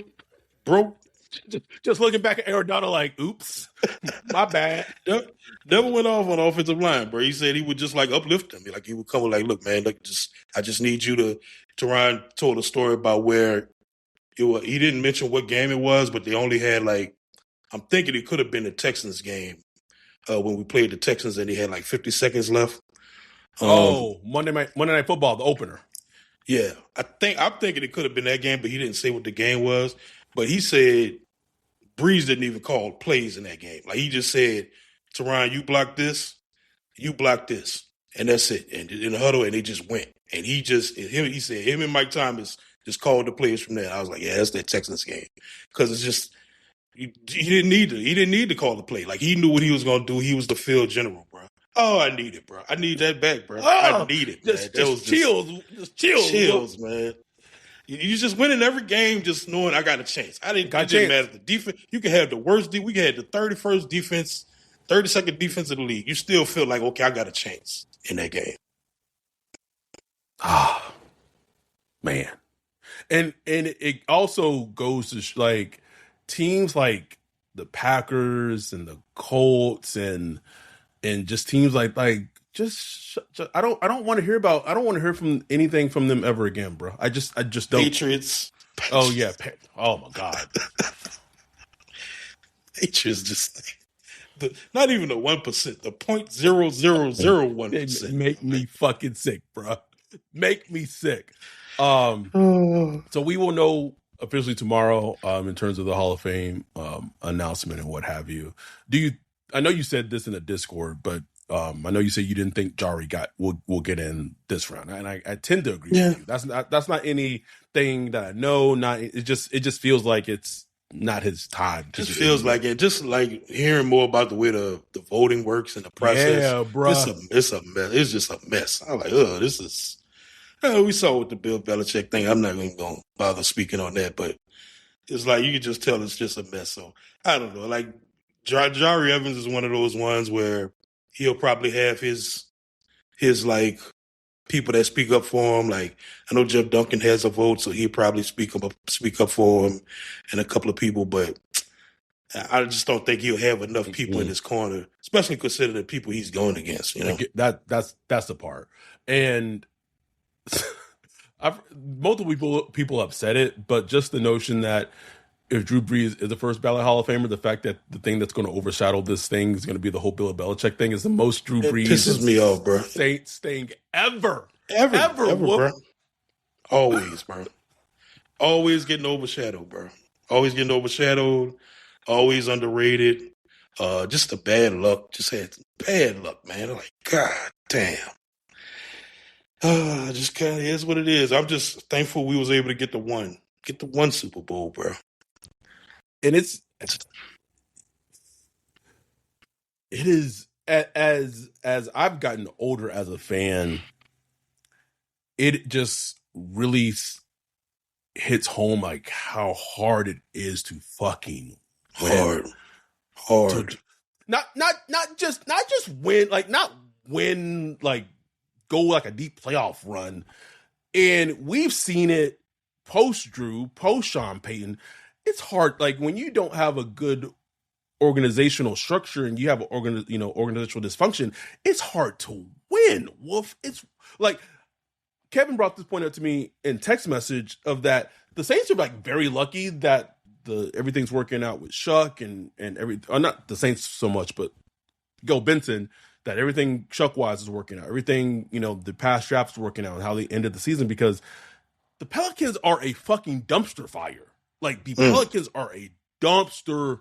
broke. Just looking back at Arenado like, oops, my bad. Never went off on the offensive line, bro. He said he would just like uplift him. Like he would come like, look, man, I just need you to. Teron told a story about where he didn't mention what game it was, but they only had like, I'm thinking it could have been the Texans game when we played the Texans and they had like 50 seconds left. Monday Night Football, the opener. Yeah, I'm thinking it could have been that game, but he didn't say what the game was. But he said Brees didn't even call plays in that game. Like he just said, Teron, you block this, and that's it. And in the huddle, and they just went. And he said him and Mike Thomas just called the plays from there. I was like, yeah, that's that Texans game, because it's just he didn't need to call the play. Like he knew what he was gonna do. He was the field general, bro. Oh, I need it, bro. I need that back, bro. I need it. Just chills, man. You just win in every game, just knowing I got a chance. It didn't matter the defense. You can have the worst. We had the 31st defense, 32nd defense in the league. You still feel like, okay, I got a chance in that game. Man. And it also goes to like teams like the Packers and the Colts and just teams like just I don't want to hear from anything from them ever again, bro. I just don't. Patriots. Oh yeah. Oh my God. Patriots just not even the 1%, the 0.0001%. Make me fucking sick, bro. Make me sick. So we will know officially tomorrow in terms of the Hall of Fame announcement and what have you. I know you said this in the Discord, but I know you said you didn't think Jari will get in this round, and I tend to agree with you. That's not anything that I know. It just feels like it's not his time. Just feels like it. Just like hearing more about the way the voting works and the process. Yeah, bro. It's a mess. It's just a mess. I'm like, this is. We saw with the Bill Belichick thing. I'm not even going to bother speaking on that, but it's like you can just tell it's just a mess. So I don't know. Like Jari Evans is one of those ones where he'll probably have his like people that speak up for him. Like I know Jeff Duncan has a vote, so he'll probably speak up for him and a couple of people, but I just don't think he'll have enough people in his corner, especially considering the people he's going against. You know, that's the part. And multiple people have said it, but just the notion that if Drew Brees is the first ballot Hall of Famer, the fact that the thing that's going to overshadow this thing is going to be the whole Bill Belichick thing is the most Drew Brees pisses me off, bro. Saints thing ever, bro. Always, bro. Always getting overshadowed, bro. Always getting overshadowed. Always underrated. Just a bad luck. Just had bad luck, man. I'm like, God damn. Just kind of is what it is. I'm just thankful we was able to get the one Super Bowl, bro. And it is as I've gotten older as a fan, it just really hits home like how hard it is to fucking win. Hard. Not just win, like not win, like go like a deep playoff run. And we've seen it post Drew, post Sean Payton. It's hard. Like when you don't have a good organizational structure and you have organizational dysfunction, it's hard to win. Wolf. It's like Kevin brought this point up to me in text message of that the Saints are like very lucky that everything's working out with Shuck and not the Saints so much, but Go Benson, that everything Shuck wise is working out. Everything, the past drafts is working out and how they ended the season, because the Pelicans are a fucking dumpster fire. Like the Pelicans are a dumpster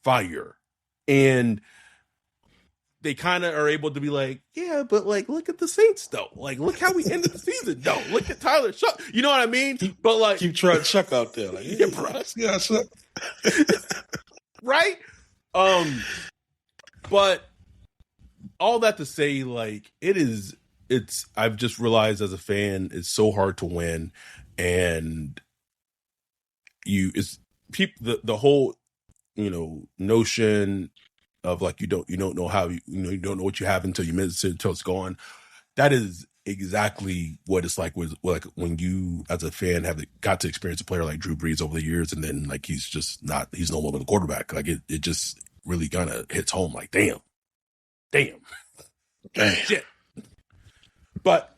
fire. And they kind of are able to be like, yeah, but like, look at the Saints though. Like, look how we ended the season though. Look at Tyler Shuck. You know what I mean? But like, keep trying Shuck out there. Like, yeah, bro. Yeah, Shuck. Right? But all that to say, like, I've just realized as a fan, it's so hard to win. And the whole, notion of like, you don't know how, you don't know what you have until you miss it, until it's gone. That is exactly what it's like when you as a fan got to experience a player like Drew Brees over the years. And then like, he's no longer the quarterback. Like it just really kind of hits home like, damn. Shit. But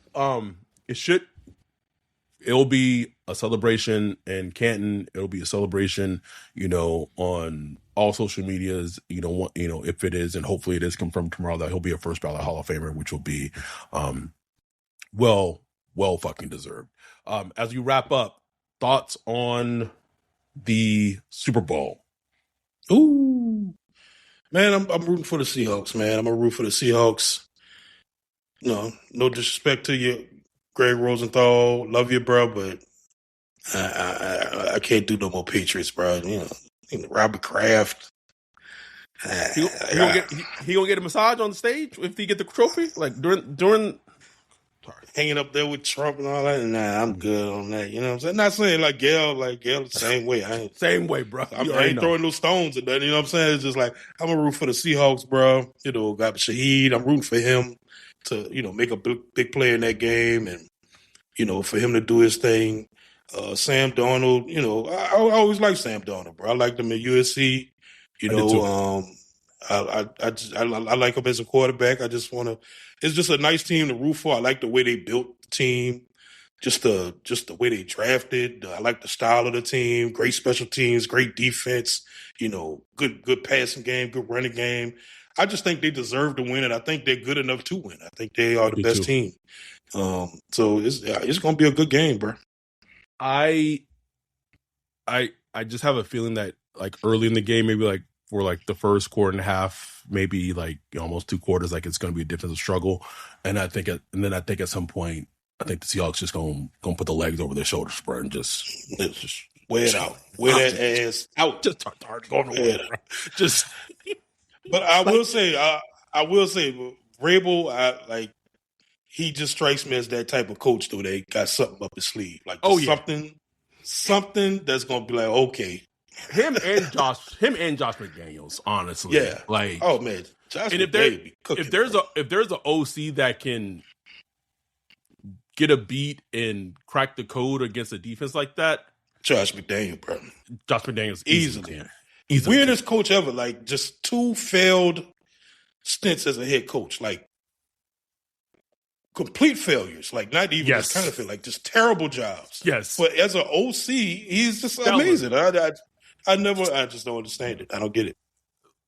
it'll be a celebration in Canton. It'll be a celebration, on all social medias, if it is, and hopefully it is confirmed tomorrow that he'll be a first ballot Hall of Famer, which will be well fucking deserved. As you wrap up, thoughts on the Super Bowl? Ooh. Man, I'm rooting for the Seahawks, man. I'm going to root for the Seahawks. No disrespect to you, Greg Rosenthal. Love you, bro, but I can't do no more Patriots, bro. Robert Kraft. He gonna get a massage on the stage if he get the trophy? Like during hanging up there with Trump and all that. Nah, I'm good on that. You know what I'm saying? Not saying like Gail the same way. Same way, bro. I ain't throwing no stones at that. You know what I'm saying? It's just like I'm gonna root for the Seahawks, bro. Got Shaheed. I'm rooting for him to make a big play in that game, and for him to do his thing. Sam Darnold, I always liked Sam Darnold, bro. I liked him at USC. I like him as a quarterback. It's just a nice team to root for. I like the way they built the team, just the way they drafted. I like the style of the team. Great special teams, great defense. Good passing game, good running game. I just think they deserve to win, and I think they're good enough to win. I think they are the best team. So it's gonna be a good game, bro. I just have a feeling that like early in the game, maybe like for like the first quarter and a half, maybe like almost 2 quarters, like it's going to be a defensive struggle. And I think at some point, I think the Seahawks just going to put the legs over their shoulders, bro, and just wear it out. Wear that ass out. Just start going away, bro. Just. But I will say, Vrabel, he just strikes me as that type of coach, though. They got something up his sleeve, like something that's gonna be like, okay. Him and Josh McDaniels, honestly, yeah. Like, oh man, Josh and if there's a OC that can get a beat and crack the code against a defense like that, Josh McDaniels, bro. Josh McDaniels easily. Easily. Weirdest coach ever. Like just 2 failed stints as a head coach. Like complete failures. Like not even just kind of feel like just terrible jobs. Yes. But as an OC, he's just amazing. I just don't understand it. I don't get it.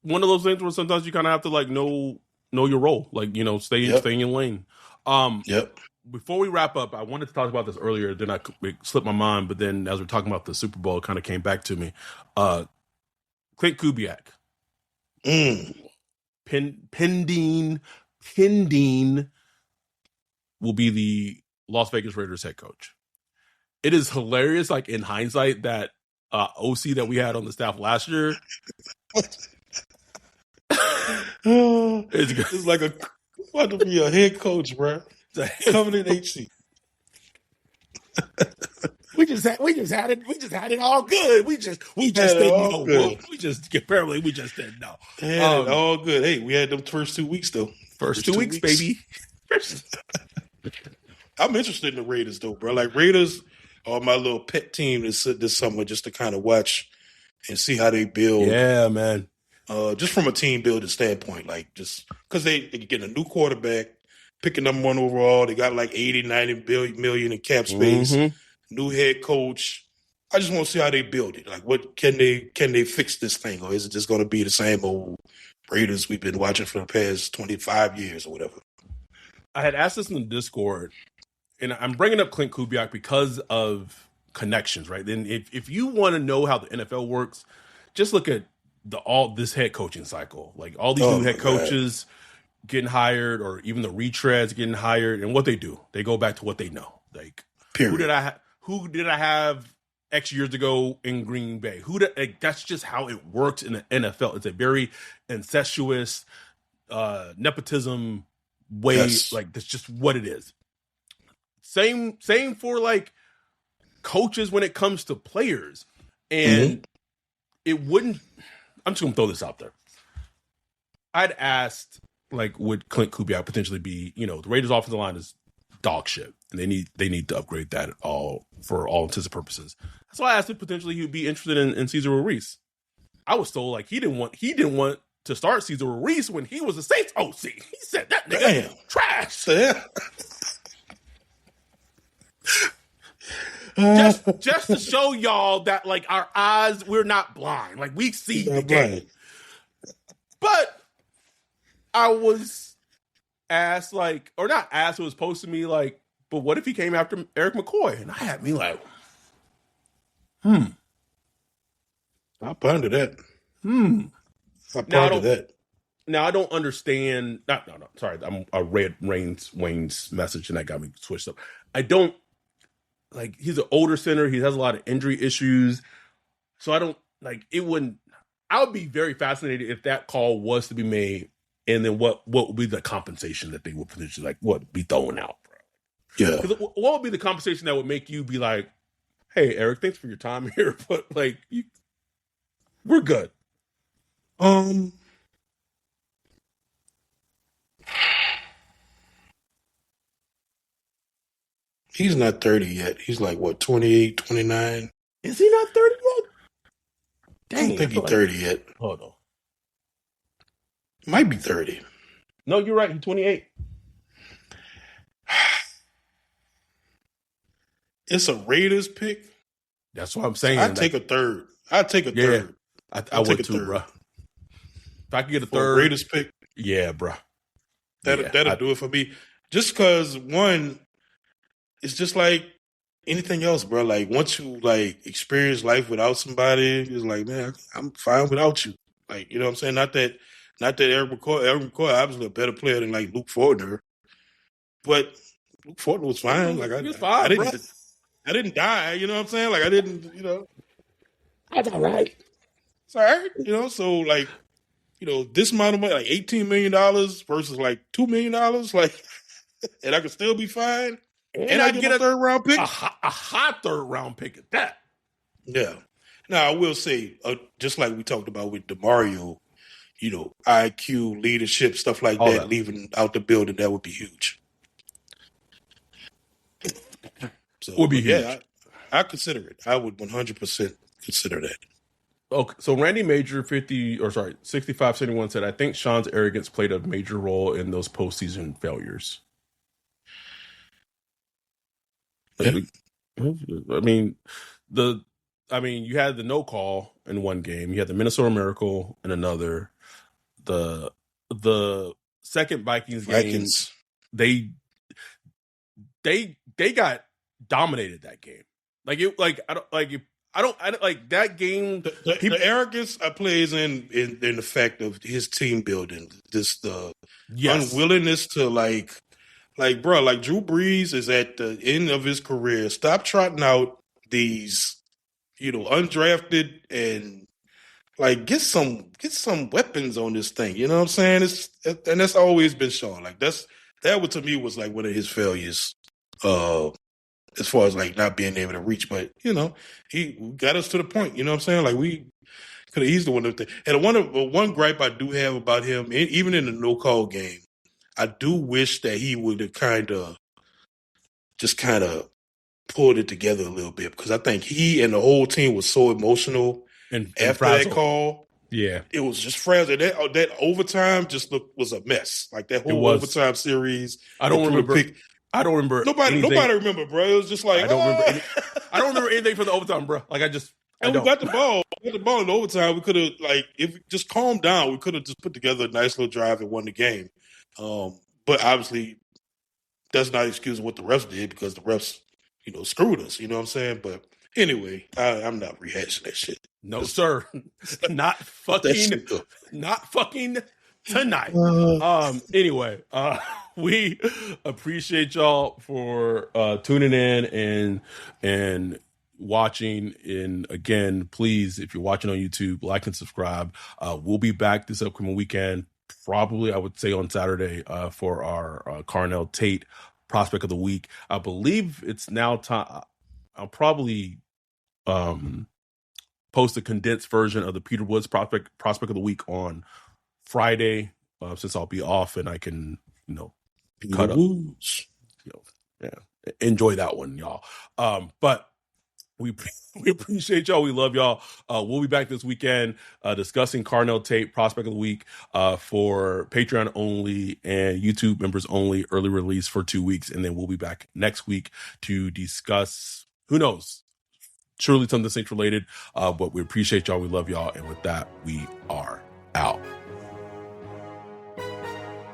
One of those things where sometimes you kind of have to like know your role, like stay in your lane. Yep. Before we wrap up, I wanted to talk about this earlier. Then it slipped my mind, but then as we're talking about the Super Bowl, it kind of came back to me. Clint Kubiak, pending will be the Las Vegas Raiders head coach. It is hilarious, like in hindsight, that OC that we had on the staff last year. It's like about to be a head coach, bro. Coming in HC. We just had it all good. We just didn't know. We just didn't know. Had it all good. Hey, we had them first 2 weeks though. First 2 weeks, baby. I'm interested in the Raiders though, bro. Like Raiders are my little pet team this summer, just to kind of watch and see how they build. Yeah, man. Just from a team building standpoint, like just because they getting a new quarterback, picking number 1 overall. They got like 80, 90 million in cap space. Mm-hmm. New head coach. I just want to see how they build it. Like, what can they fix this thing, or is it just going to be the same old Raiders we've been watching for the past 25 years or whatever? I had asked this in the Discord, and I'm bringing up Clint Kubiak because of connections, right? Then if you want to know how the NFL works, just look at this head coaching cycle. Like all these new head coaches getting hired, or even the retreads getting hired, and what they do, they go back to what they know. Like, period. Who did I have X years ago in Green Bay? That's just how it works in the NFL. It's a very incestuous nepotism way. Yes. Like that's just what it is. Same for like coaches when it comes to players. And it wouldn't. I'm just gonna throw this out there. I'd asked, like, would Clint Kubiak potentially be? The Raiders' offensive line is dog shit, and they need to upgrade that all for all intents and purposes. So I asked if potentially he would be interested in Cesar Ruiz. I was told like he didn't want to start Cesar Ruiz when he was a Saints OC. He said that nigga trash. Yeah. just to show y'all that like our eyes, we're not blind. Like we see the game. But I was asked, like, or not asked, it was posed to me like, but what if he came after Eric McCoy? And I had me like, I'll ponder that. I'll ponder that. Now I don't understand. No. Sorry, I read Wayne's message and that got me switched up. I don't like. He's an older center. He has a lot of injury issues, so I don't like. It wouldn't. I would be very fascinated if that call was to be made, and then what would be the compensation that they would potentially be throwing out, bro? Yeah. What would be the compensation that would make you be like, "Hey, Eric, thanks for your time here, but like, we're good." He's not 30 yet. He's like, what, 28, 29? Is he not 30 yet? Dang, I don't think he's 30 yet. Hold on. Might be 30. No, you're right. He's 28. It's a Raiders pick. That's what I'm saying. I'd take a third. I would too, bro. If I could get a third Raiders pick. Yeah, bro. That'll do it for me. Just because, one, it's just like anything else, bro. Like once you like experience life without somebody, it's like, man, I'm fine without you. Like, you know what I'm saying? Not that Eric McCoy obviously a better player than like Luke Fortner, but Luke Fortner was fine. Like He was fine, I didn't die. You know what I'm saying? Like I didn't, you know. That's all right. It's all right. You know, so like, you know, this amount of money, like $18 million versus like $2 million, like, and I could still be fine. And I get a third round pick. A hot third round pick at that. Yeah. Now I will say, just like we talked about with DeMario, you know, IQ, leadership, stuff like that, leaving out the building, that would be huge. So, would be huge. Yeah, I consider it. I would 100% consider that. Okay, so Randy Major 6571 said, I think Sean's arrogance played a major role in those postseason failures. Yeah. I mean, you had the no call in one game. You had the Minnesota Miracle in another. The second Vikings game, they got dominated that game. I don't like that game. The arrogance plays in the fact of his team building. Just the unwillingness to like bro, like Drew Brees is at the end of his career. Stop trotting out these, you know, undrafted and like get some weapons on this thing. You know what I'm saying? And that's always been Sean. Like that to me was like one of his failures. As far as like not being able to reach, but you know, he got us to the point. You know what I'm saying? Like we could have easily won the thing. And one gripe I do have about him, even in the no call game, I do wish that he would have kind of pulled it together a little bit, because I think he and the whole team was so emotional and after frazzled. that call. Yeah, it was just frazzled. That overtime just was a mess. Like that whole overtime series. I don't remember. Nobody remember, bro. It was just like I don't remember anything from the overtime, bro. Like we got the ball. We got the ball in overtime. We could have, like, if we just calmed down, we could have just put together a nice little drive and won the game. But obviously, that's not excusing what the refs did, because the refs, you know, screwed us. You know what I'm saying? But anyway, I'm not rehashing that shit. No, sir. Not fucking tonight. Anyway, we appreciate y'all for tuning in and watching. And again, please, if you're watching on YouTube, like and subscribe. We'll be back this upcoming weekend, probably I would say on Saturday, for our Carnell Tate Prospect of the Week. I believe it's now time. I'll probably post a condensed version of the Peter Woods Prospect of the Week on Friday, since I'll be off and I can, you know, cut up, you know, enjoy that one, y'all. But we appreciate y'all. We love y'all. We'll be back this weekend discussing Carnell Tate Prospect of the Week for Patreon only and YouTube members only, early release for 2 weeks, and then we'll be back next week to discuss, who knows, surely something Saints related. But we appreciate y'all. We love y'all. And with that, we are out.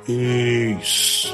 Peace.